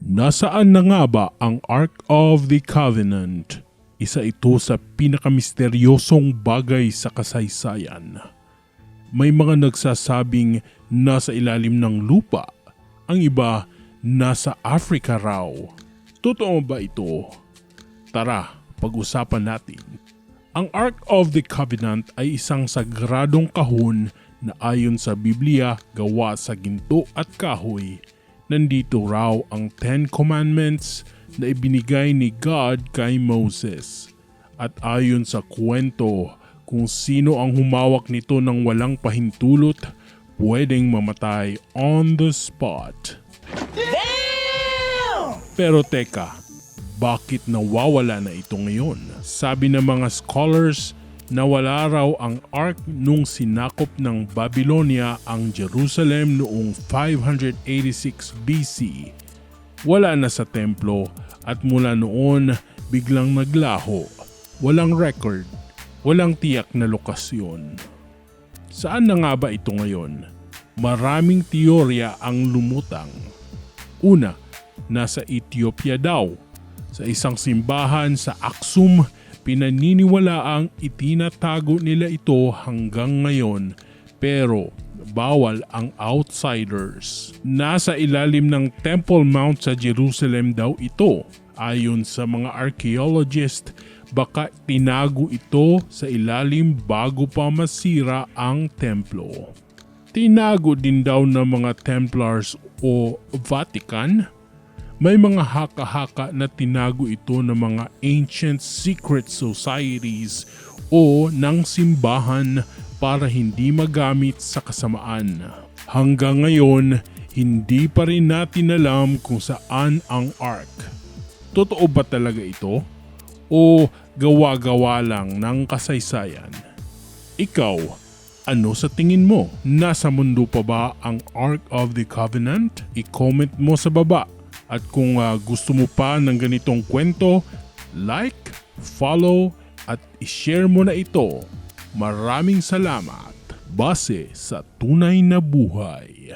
Nasaan na nga ba ang Ark of the Covenant? Isa ito sa pinakamisteryosong bagay sa kasaysayan. May mga nagsasabing nasa ilalim ng lupa, ang iba nasa Africa raw. Totoo ba ito? Tara, pag-usapan natin. Ang Ark of the Covenant ay isang sagradong kahon na ayon sa Biblia gawa sa ginto at kahoy. Nandito raw ang 10 Commandments na ibinigay ni God kay Moses. At ayon sa kwento, kung sino ang humawak nito ng walang pahintulot, pwedeng mamatay on the spot. Damn! Pero teka, bakit nawawala na ito ngayon? Sabi ng mga scholars, nawala raw ang Ark nung sinakop ng Babylonia ang Jerusalem noong 586 BC. Wala na sa templo at mula noon biglang naglaho. Walang record, walang tiyak na lokasyon. Saan na nga ba ito ngayon? Maraming teorya ang lumutang. Una, nasa Ethiopia daw. Sa isang simbahan sa Aksum, pinaniniwalaang itinatago nila ito hanggang ngayon pero bawal ang outsiders. Nasa ilalim ng Temple Mount sa Jerusalem daw ito. Ayon sa mga archaeologist, baka tinago ito sa ilalim bago pa masira ang templo. Tinago din daw ng mga Templars o Vatican. May mga haka-haka na tinago ito ng mga ancient secret societies o ng simbahan para hindi magamit sa kasamaan. Hanggang ngayon, hindi pa rin natin alam kung saan ang Ark. Totoo ba talaga ito? O gawa-gawa lang ng kasaysayan? Ikaw, ano sa tingin mo? Nasa mundo pa ba ang Ark of the Covenant? I-comment mo sa baba. At kung gusto mo pa ng ganitong kwento, like, follow at ishare mo na ito. Maraming salamat. Base sa tunay na buhay.